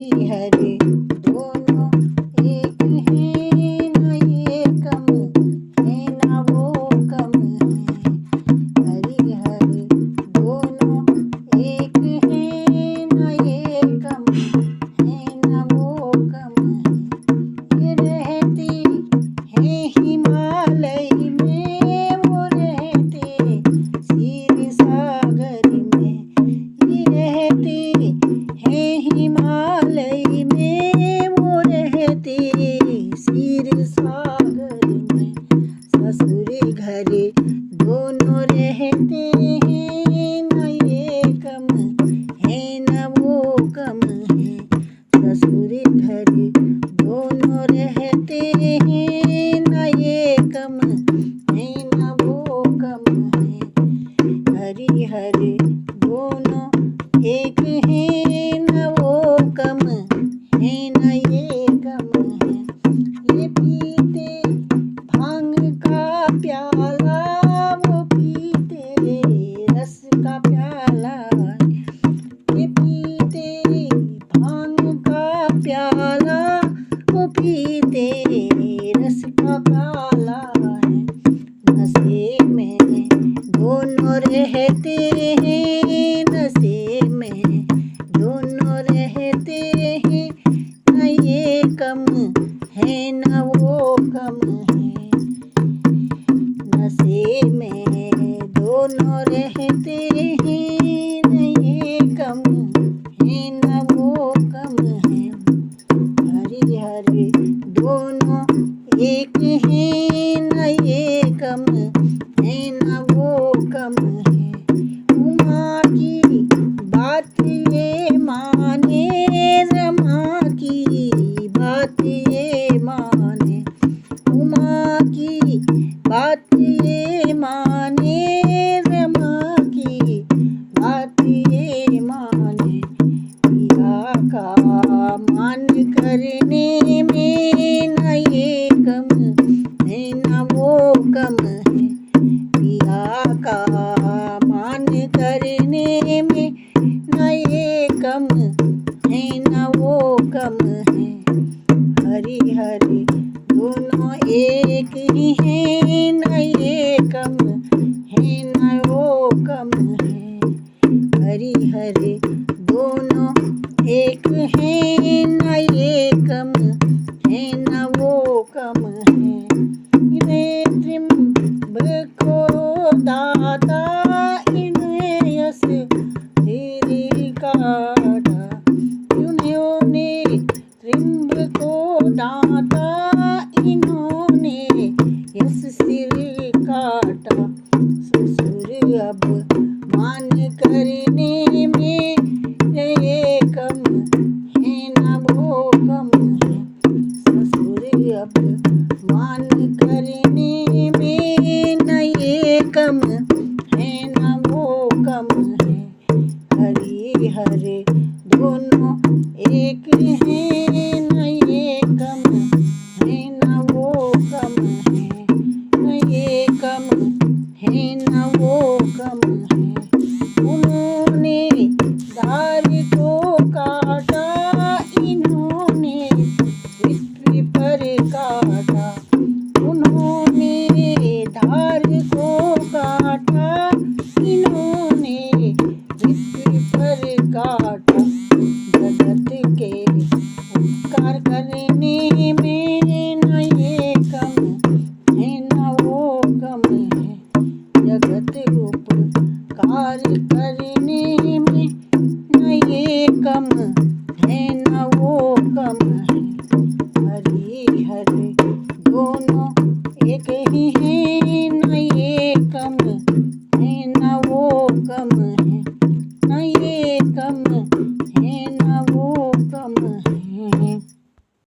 हरे दोनों एक हैं, न ये कम है न वो कम है। हरे हरे दोनों एक हैं, न ये कम है न वो कम है। ये रहते हैं हिमालय में, वो रहते क्षीर सागर में। ये रहते हैं हिमालय में, वो रहते क्षीर सागर में। ससुर घरे दोनों रहते हैं, न ये कम है न वो कम है। ससुर घरे दोनों रहते हैं, न ये कम है न वो कम है। हरि हरि दोनों एक हैं, न वो कम है न ये कम है। ये पीते भांग का प्याला, वो पीते रस का प्याला। ये पीते भांग का प्याला, वो पीते रस का प्याला है। नशे में दोनों रहते हैं, नशे में दोनों रहते हैं, न ये कम है न वो कम है। नशे में दोनों रहते हैं, न ये कम है न वो कम है। हरि हरि दोनों एक हैं, न ये कम है न वो कम है। उमा की बात ये माने, रमा की बात ये माने। उमा की बात ये माने, रमा की बात ये माने। पिया का मान करने में, न ये कम है न वो कम है। पिया का मान करने में, न ये कम है न वो कम है। हरि हरि दोनों एक ही हैं, न ये कम है न वो कम है। हरि हरि दोनों एक हैं, न ये कम है न वो कम है। इन्हें त्रिंबको दाता, इन्हें यश तेरी काटा। इन्होंने त्रिंबको दाता, इन्होंने यश सिर काटा। ससुर अब मान करने में, ये कम है न वो कम है। ससुर अब मान करने में, न ये कम है न वो कम है। हरि हरि दोनों एक हैं, न ये कम है न वो कम है। न ये कम है न वो कम है। उन्होंने धार को काटा, इन्होंने पृथ्वी पर काटा। उन्होंने धार को काटा, इन्होंने पृथ्वी पर काटा। जगत के उपकार करने में, न ये कम है न वो कम है। जगत उपकार करने में, न ये कम है न वो कम है। हरि हरि दोनों एक ही हैं, न ये कम है न वो कम